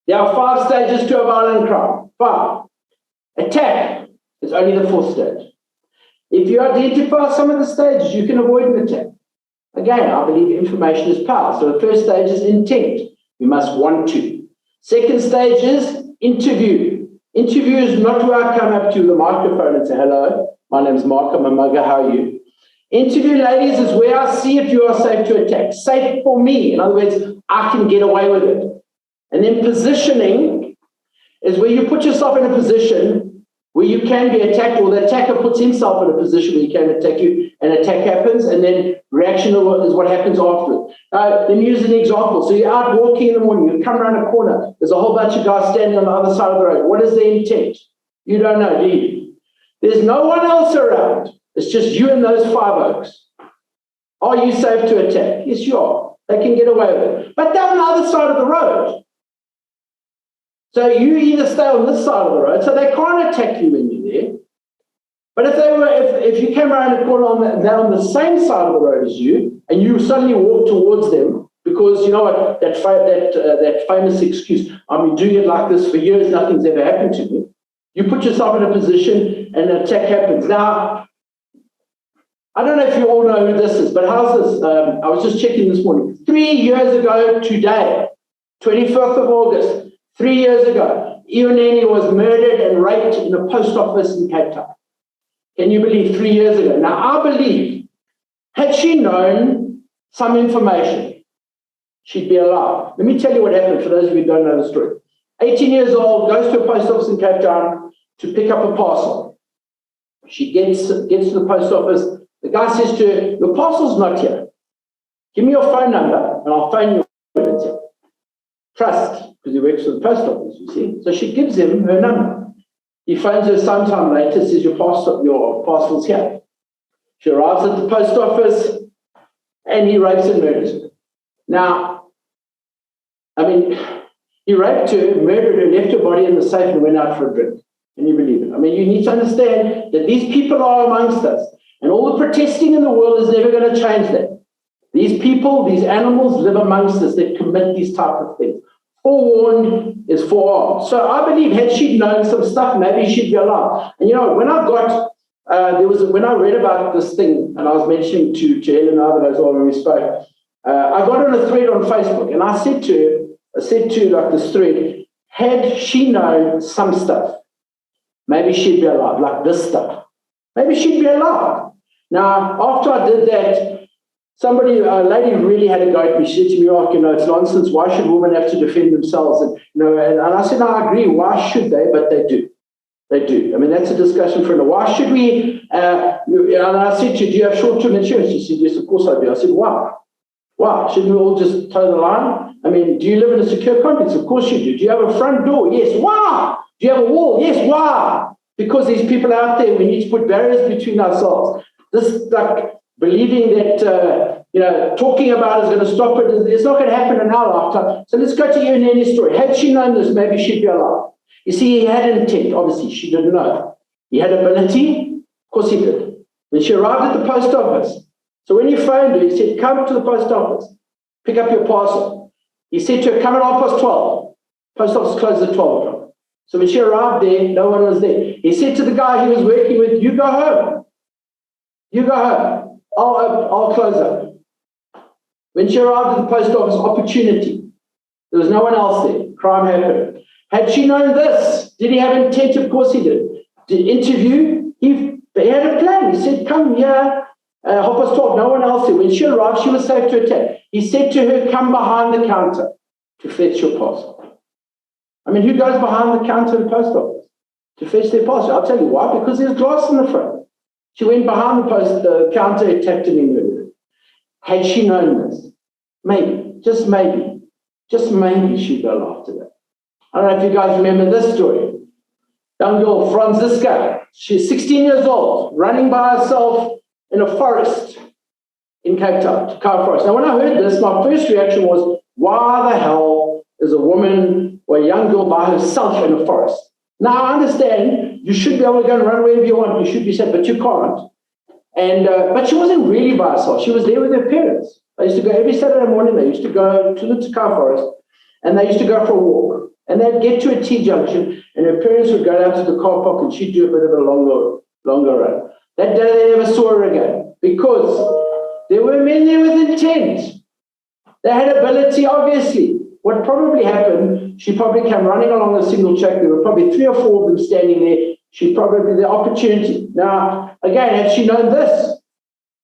there are 5 stages to a violent crime. 5. Attack is only the 4th stage. If you identify some of the stages, you can avoid an attack. Again, I believe information is power. So the first stage is intent. You must want to. Second stage is interview. Interview is not where I come up to the microphone and say, hello, my name's Mark, I'm a mugger, how are you? Interview, ladies, is where I see if you are safe to attack. Safe for me. In other words, I can get away with it. And then positioning is where you put yourself in a position where you can be attacked, or the attacker puts himself in a position where he can attack you, and attack happens, and then reaction is what happens afterwards. Let me use an example. So you're out walking in the morning, you come around a corner, there's a whole bunch of guys standing on the other side of the road. What is their intent? You don't know, do you? There's no one else around. It's just you and those 5 oaks. Are you safe to attack? Yes, you are. They can get away with it. But they're on the other side of the road. So you either stay on this side of the road, so they can't attack you when you're there. But if you came around the corner and they're on the same side of the road as you, and you suddenly walk towards them, because you know what, that famous excuse, I've been doing it like this for years, nothing's ever happened to me. You put yourself in a position and an attack happens. Now, I don't know if you all know who this is, but how's this? I was just checking this morning. 3 years ago today, 25th of August, 3 years ago, Ioneni was murdered and raped in a post office in Cape Town. Can you believe 3 years ago? Now, I believe, had she known some information, she'd be alive. Let me tell you what happened for those of you who don't know the story. 18 years old, goes to a post office in Cape Town to pick up a parcel. She gets to the post office. The guy says to her, your parcel's not here. Give me your phone number and I'll phone you when it's here. Trust, because he works for the post office, you see. So she gives him her number. He phones her sometime later, says your parcel's here. She arrives at the post office and he rapes and murders her. Now, I mean, he raped her, murdered her, left her body in the safe and went out for a drink. Can you believe it? I mean, you need to understand that these people are amongst us. And all the protesting in the world is never going to change that. These people, these animals live amongst us that commit these type of things. Forewarned is forearmed. So I believe had she known some stuff, maybe she'd be alive. And you know, when I got, when I read about this thing, and I was mentioning to Helen Arthur as well when we spoke, I got on a thread on Facebook, and I said to like this thread, had she known some stuff, maybe she'd be alive, like this stuff. Maybe she'd be alive. Now, after I did that, a lady really had a go at me. She said to me, "Oh, you know, it's nonsense. Why should women have to defend themselves?" And you know, and I said, "No, I agree. Why should they?" But they do. They do. I mean, that's a discussion for another. Why should we? And I said to her, "Do you have short-term insurance?" She said, "Yes, of course I do." I said, "Why? Why? Shouldn't we all just toe the line? I mean, do you live in a secure complex? Of course you do. Do you have a front door? Yes. Why? Do you have a wall? Yes. Why? Because these people out there, we need to put barriers between ourselves. This, like, believing that, talking about is going to stop it, it's not going to happen in our lifetime. So let's go to Ian's story. Had she known this, maybe she'd be alive. You see, he had intent. Obviously, she didn't know. He had ability. Of course he did. When she arrived at the post office, so when he phoned her, he said, come to the post office, pick up your parcel. He said to her, come at 12:30. Post office closed at 12 o'clock. So when she arrived there, no one was there. He said to the guy he was working with, you go home. You go home. I'll close up. When she arrived at the post office, opportunity. There was no one else there. Crime happened. Had she known this, did he have intent? Of course he did. Did interview? He had a plan. He said, come here, 12:30, no one else there. When she arrived, she was safe to attack. He said to her, come behind the counter to fetch your parcel. I mean, who goes behind the counter in the post office to fetch their parcel? I'll tell you why, because there's glass in the front. She went behind the counter, attacked him, and murdered him. Had she known this, maybe, just maybe she'd go after that. I don't know if you guys remember this story. Young girl, Franziska, she's 16 years old, running by herself in a forest in Cape Town, Kau Forest. Now, when I heard this, my first reaction was, why the hell is a woman or a young girl by herself in a forest? Now, I understand you should be able to go and run wherever you want. You should be safe, but you can't. And but she wasn't really by herself. She was there with her parents. They used to go every Saturday morning. They used to go to the Kau Forest, and they used to go for a walk. And they'd get to a T-junction, and her parents would go down to the car park, and she'd do a bit of a longer run. That day, they never saw her again because there were men there with intent. They had ability, obviously. What probably happened, she probably came running along a single track. There were probably 3 or 4 of them standing there. She probably the opportunity. Now, again, had she known this,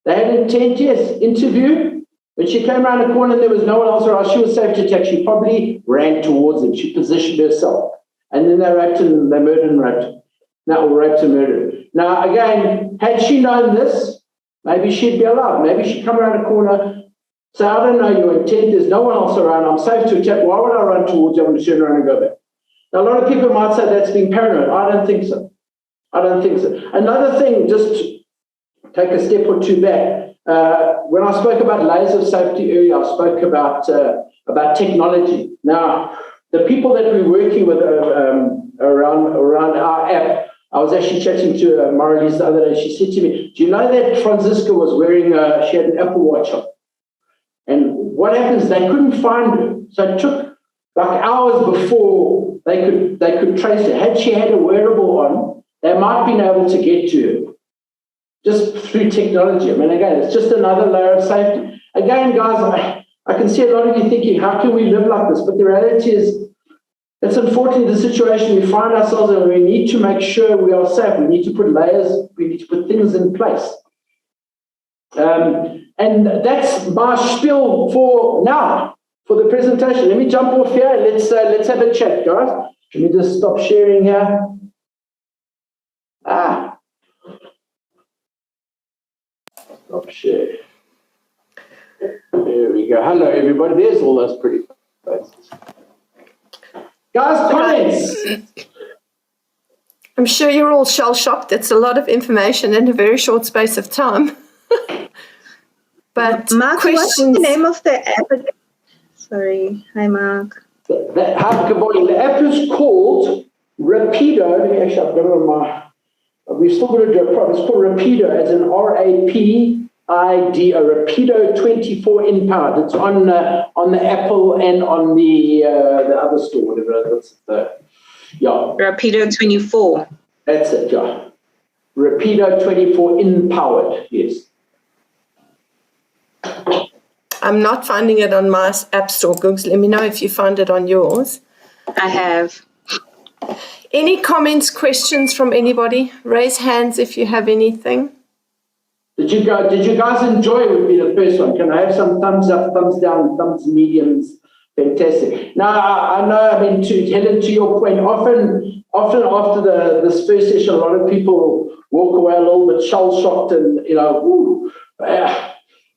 they had intent, yes, interview. When she came around the corner and there was no one else around, she was safe to attack. She probably ran towards them. She positioned herself. And then they raped and they murdered and raped. Now, or raped and murdered. Now, again, had she known this, maybe she'd be alive. Maybe she'd come around the corner, say, I don't know your intent. There's no one else around. I'm safe to attack. Why would I run towards you? I'm going to turn around and go back. Now, a lot of people might say that's being paranoid. I don't think so. I don't think so. Another thing, just to take a step or two back, when I spoke about layers of safety earlier, I spoke about technology. Now, the people that we're working with around our app, I was actually chatting to Marlies the other day. She said to me, do you know that Franziska was wearing, she had an Apple Watch on? And what happens, they couldn't find her. So it took like hours before they could trace her. Had she had a wearable on, they might have been able to get to her. Just through technology. I mean, again, it's just another layer of safety. Again, guys, I can see a lot of you thinking, how can we live like this? But the reality is, it's unfortunately the situation we find ourselves in. We need to make sure we are safe. We need to put layers, we need to put things in place. And that's my spiel for now. for the presentation. Let me jump off here. Let's have a chat, guys. Let me just stop sharing here. Stop share. There we go. Hello, everybody. There's all those pretty faces. Guys, comments. I'm sure you're all shell-shocked. It's a lot of information in a very short space of time. But Mark, questions. what's the name of the app? Sorry. Hi, Mark. The app is called Rapido. Let me actually, I've got it on my. We've still got to do a problem. It's called Rapido, as in RAPIDO, Rapido 24 INpowered. It's on the Apple and on the other store, whatever that's yeah. Rapido 24. That's it, yeah. Rapido 24 INpowered, yes. I'm not finding it on my app store, Googs. Let me know if you find it on yours. I have. Any comments, questions from anybody? Raise hands if you have anything. Did you guys enjoy it? Would be the first one. Can I have some thumbs up, thumbs down, thumbs mediums? Fantastic. Now, I know, I mean, Helen, to your point, often after this first session, a lot of people walk away a little bit shell-shocked and,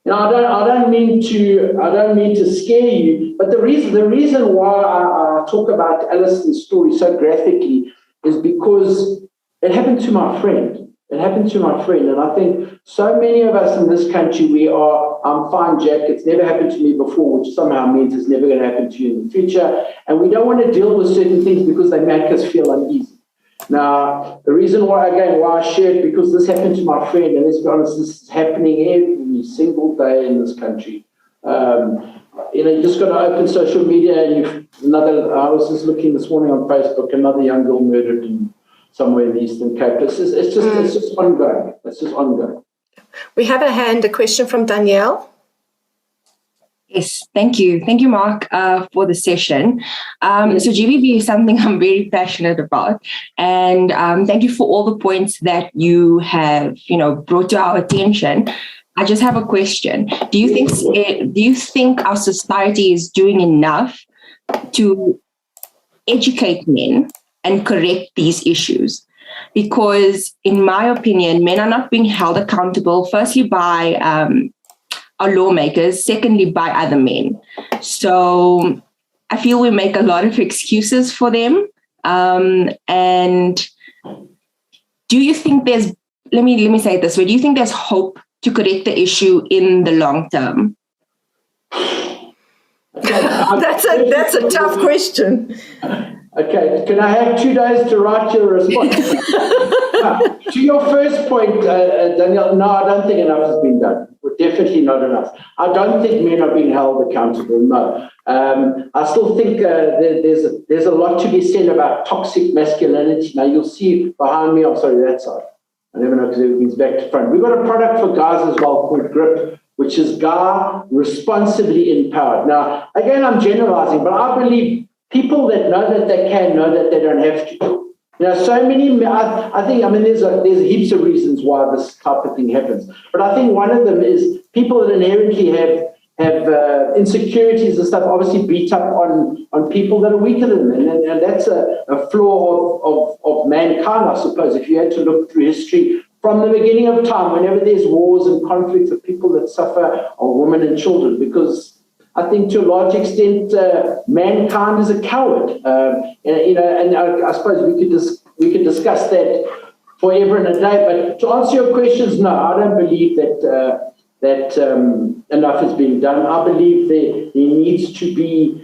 I don't mean to scare you, but the reason why I talk about Alison's story so graphically is because it happened to my friend. It happened to my friend, and I think so many of us in this country, I'm fine, Jack, it's never happened to me before, which somehow means it's never going to happen to you in the future, and we don't want to deal with certain things because they make us feel uneasy. Now, the reason why I share it, because this happened to my friend, and let's be honest, this is happening every single day in this country. You just got to open social media, and I was just looking this morning on Facebook, another young girl murdered somewhere in the Eastern Cape. It's just ongoing. It's just ongoing. We have a question from Danielle. Yes, thank you. Thank you, Mark, for the session. So GBV is something I'm very passionate about. And thank you for all the points that you have, brought to our attention. I just have a question. Do you think our society is doing enough to educate men and correct these issues? Because in my opinion, men are not being held accountable, firstly by our lawmakers, secondly by other men. So I feel we make a lot of excuses for them. And do you think let me say it this way, do you think there's hope to correct the issue in the long term? That's a tough question. Okay, can I have 2 days to write your response? To your first point, Danielle, no, I don't think enough has been done. Definitely not enough. I don't think men are being held accountable, no. I still think there's a lot to be said about toxic masculinity. Now, you'll see behind me, that side. I never know because everything's back to front. We've got a product for guys as well called GRIP, which is Guy Responsibly Empowered. Now, again, I'm generalizing, but I believe people that know that they can know that they don't have to. So many, I think, there's heaps of reasons why this type of thing happens. But I think one of them is people that inherently have insecurities and stuff obviously beat up on people that are weaker than them. And that's a flaw of mankind, I suppose. If you had to look through history from the beginning of time, whenever there's wars and conflicts, the people that suffer are women and children, because I think to a large extent, mankind is a coward. And I suppose we could discuss that forever and a day. But to answer your questions, no, I don't believe that enough is being done. I believe there needs to be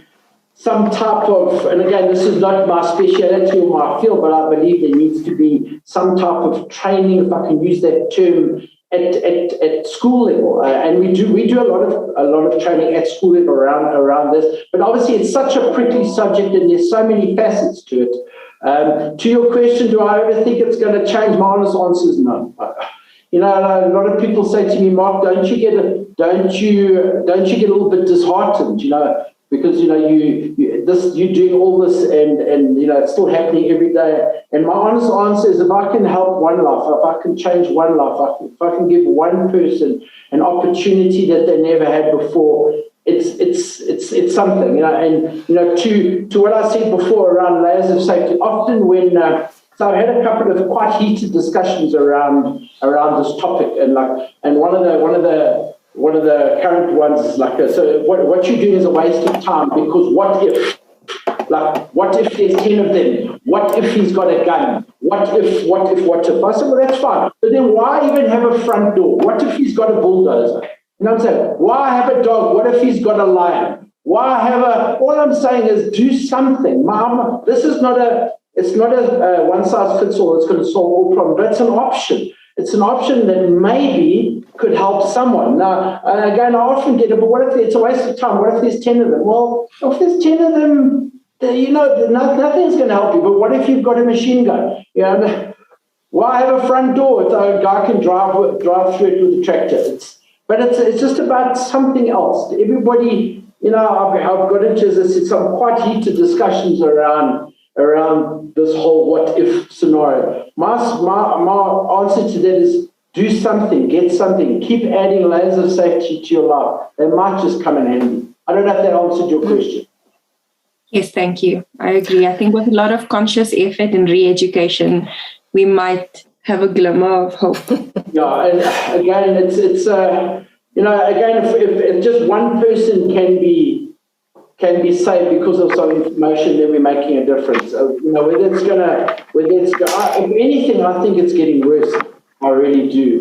some type of, and again, this is not my speciality or my field, but I believe there needs to be some type of training, if I can use that term, at school level, and we do a lot of training at school level around this. But obviously, it's such a prickly subject, and there's so many facets to it. To your question, do I ever think it's going to change? My honest answer is no. A lot of people say to me, Mark, don't you get a little bit disheartened? Because you're doing all this, and it's still happening every day. And my honest answer is, if I can help one life, if I can change one life, if I can give one person an opportunity that they never had before, it's it's something, and to what I said before around layers of safety. Often when so I've had a couple of quite heated discussions around this topic, and one of the current ones is so what you're doing is a waste of time, because what if there's 10 of them? What if he's got a gun? What if? I said, well, that's fine. But then why even have a front door? What if he's got a bulldozer? You know what I'm saying? Why have a dog? What if he's got a lion? All I'm saying is do something. Mom, this is it's not a one size fits all. It's going to solve all problems, but it's an option. It's an option that maybe could help someone. Now, again, I often get it, but what if it's a waste of time? What if there's 10 of them? Well, if there's 10 of them, nothing's going to help you. But what if you've got a machine gun? Why have a front door if a guy can drive through it with a tractor? But it's just about something else. Everybody, I've got into, as I said, some quite heated discussions around this whole what if scenario. My answer to that is do something, get something, keep adding layers of safety to your life. They might just come in handy. I don't know if that answered your question. Yes, thank you. I agree. I think with a lot of conscious effort and re-education, we might have a glimmer of hope. Yeah, and again, it's again, if just one person can be saved because of some information, then we're making a difference. If anything, I think it's getting worse. I really do.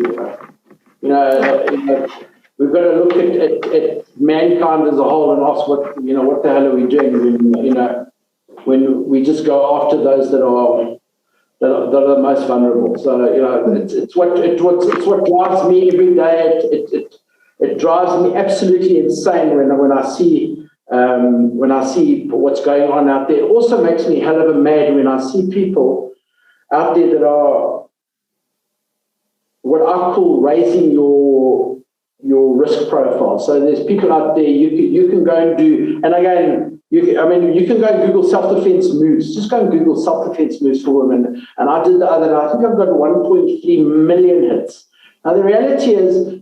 We've got to look at mankind as a whole and ask what the hell are we doing when we just go after those that are the most vulnerable. So it's what drives me every day. It drives me absolutely insane when I see what's going on out there. It also makes me hell of a mad when I see people out there that are what I call raising your risk profile. So there's people out there you can go and do, and again, you can go and Google self-defense moves. Just go and Google self-defense moves for women. And I did the other day. I think I've got 1.3 million hits. Now the reality is,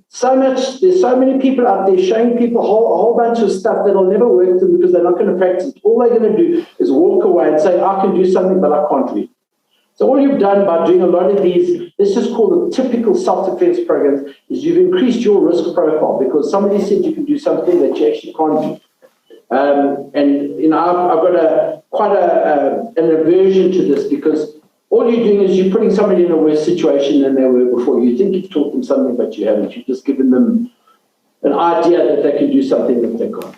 there's so many people out there showing people a whole bunch of stuff that'll never work for them because they're not going to practice. All they're going to do is walk away and say, I can do something, but I can't read. So all you've done by doing a lot of these, let's just call them typical self-defense programs, is you've increased your risk profile because somebody said you can do something that you actually can't do. I've got an aversion to this because all you're doing is you're putting somebody in a worse situation than they were before. You think you've taught them something, but you haven't. You've just given them an idea that they can do something that they can't.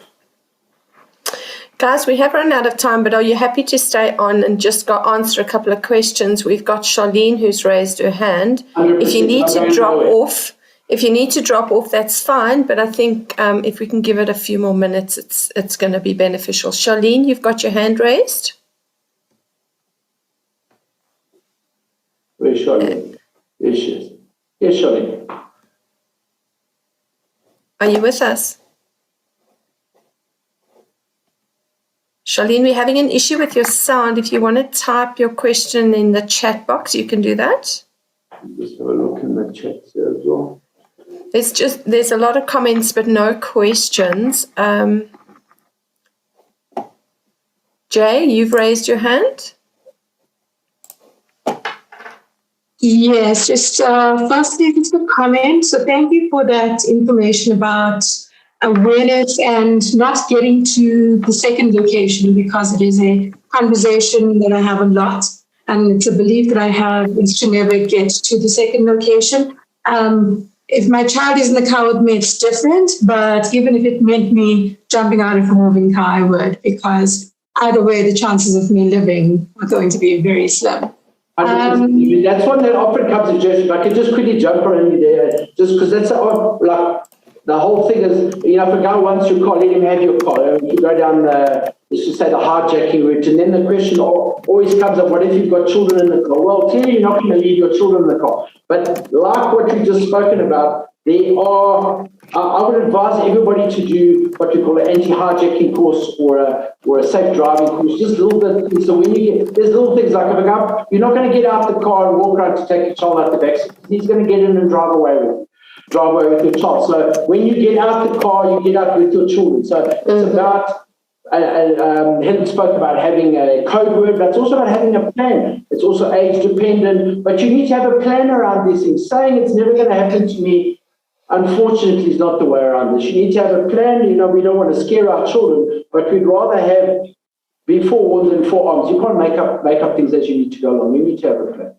Guys, we have run out of time, but are you happy to stay on and just answer a couple of questions? We've got Charlene who's raised her hand. If you need to drop off, that's fine. But I think if we can give it a few more minutes, it's going to be beneficial. Charlene, you've got your hand raised. Where's Charlene? There she is. Yes, Charlene. Are you with us? Charlene, we're having an issue with your sound. If you want to type your question in the chat box, you can do that. Just have a look in the chat there as well. There's a lot of comments, but no questions. Jay, you've raised your hand. Yes, just firstly, just a comment. So thank you for that information about awareness and not getting to the second location, because it is a conversation that I have a lot, and it's a belief that I have is to never get to the second location. If my child is in the car with me, it's different, but even if it meant me jumping out of a moving car, I would, because either way, the chances of me living are going to be very slim. That's one that often comes in Jeff. If I could just quickly jump on you there, just because that's the whole thing is, if a guy wants your car, let him have your car. If you go down let's just say the hijacking route, and then the question always comes up, what if you've got children in the car? Well, clearly you're not going to leave your children in the car. But like what we've just spoken about, I would advise everybody to do what we call an anti-hijacking course or a safe driving course, just little bit. So when there's little things like, you're not going to get out the car and walk around to take your child out the back seat. He's going to get in and drive away with you. drive away with your child. So when you get out the car, you get out with your children. So it's about, Helen spoke about having a code word, but it's also about having a plan. It's also age dependent, but you need to have a plan around these things. Saying it's never going to happen to me, unfortunately, is not the way around this. You need to have a plan. You know, we don't want to scare our children, but we'd rather have be forewarned than forearmed. You can't make up things as you need to go along. You need to have a plan.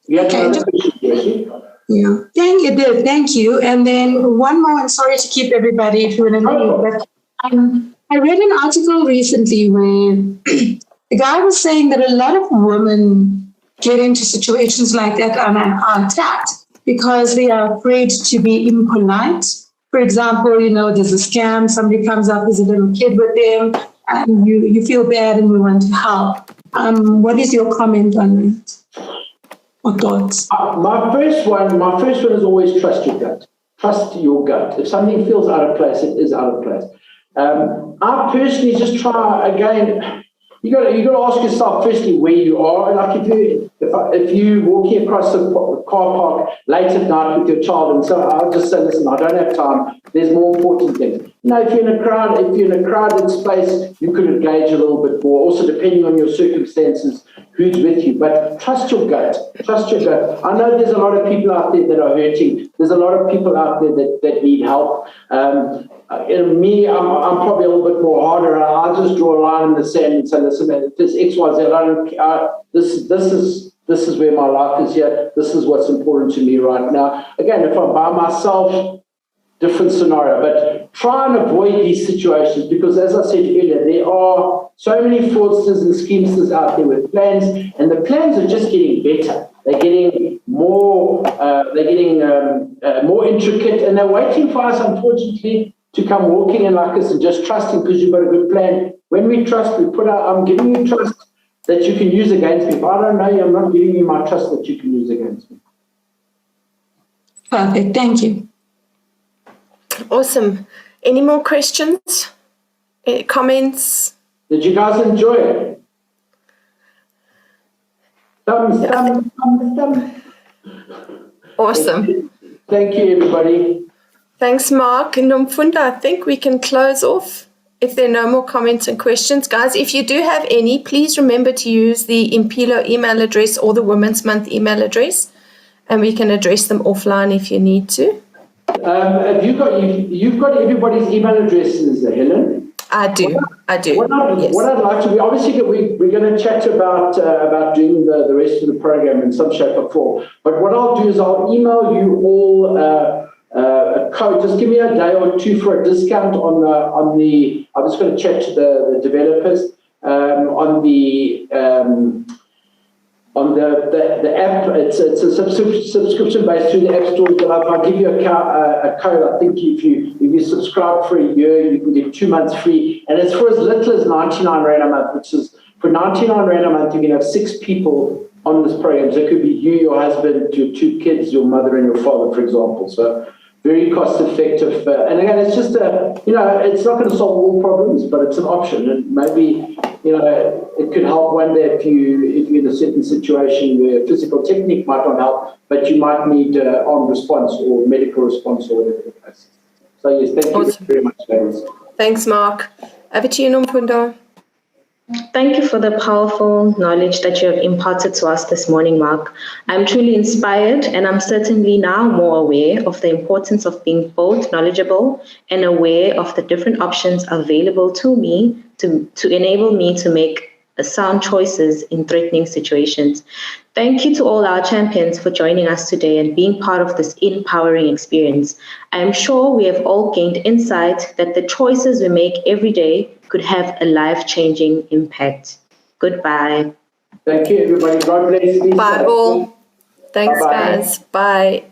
You have another question, Jessie? Yeah, thank you. And then one more, and sorry to keep everybody if you want to leave, but I read an article recently where the guy was saying that a lot of women get into situations like that and are attacked because they are afraid to be impolite. For example, you know, there's a scam, somebody comes up, there's a little kid with them, and you feel bad and you want to help. What is your comment on it? Or thoughts? My first one is always trust your gut. Trust your gut. If something feels out of place, it is out of place. I personally just try again. You got to ask yourself firstly where you are. Like if you walking across the car park late at night with your child, and so I'll just say, listen, I don't have time. There's more important things. You know, if you're in a crowded space, you could engage a little bit more. Also, depending on your circumstances, who's with you. But trust your gut. Trust your gut. I know there's a lot of people out there that are hurting. There's a lot of people out there that need help. Me, I'm probably a little bit more harder. I'll just draw a line in the sand and say, listen, man, this X, Y, Z, this is where my life is here. This is what's important to me right now. Again, if I'm by myself, different scenario. But try and avoid these situations because, as I said earlier, there are so many fraudsters and schemesters out there with plans, and the plans are just getting better. They're getting more. More intricate, and they're waiting for us, unfortunately, to come walking in like us and just trusting because you've got a good plan. When we trust, we put out, I'm giving you trust that you can use against me. If I don't know you, I'm not giving you my trust that you can use against me. Perfect. Thank you. Awesome. Any more questions? Any comments? Did you guys enjoy it? Thumbs. Awesome. Thank you, everybody. Thanks, Mark. Nomfunda, I think we can close off if there are no more comments and questions. Guys, if you do have any, please remember to use the Impilo email address or the Women's Month email address, and we can address them offline if you need to. Have you've got everybody's email addresses, Helen? I do. What I'd like to, obviously we're going to chat about doing the rest of the program in some shape or form. But what I'll do is I'll email you all a code. Just give me a day or two for a discount on the. I'm just going to chat to the developers on the app. It's a subscription based through the app store. I'll give you a code. I think if you subscribe for a year, you can get 2 months free, and it's for as little as 99 Rand a month, which is for 99 Rand a month, you can have 6 people on this program. So it could be you, your husband, your 2 kids, your mother and your father, for example. So very cost effective. And again, it's just it's not going to solve all problems, but it's an option. And maybe, it could help one day if you're in a certain situation where physical technique might not help, but you might need armed response or medical response or whatever the case is. So yes, thank you very much, ladies. Thanks, Mark. Over to you, Nomfunda. Thank you for the powerful knowledge that you have imparted to us this morning, Mark. I'm truly inspired, and I'm certainly now more aware of the importance of being both knowledgeable and aware of the different options available to me to enable me to make sound choices in threatening situations. Thank you to all our champions for joining us today and being part of this empowering experience. I am sure we have all gained insight that the choices we make every day could have a life-changing impact. Goodbye. Thank you, everybody. God bless you. Bye, all. Thanks, guys. Bye.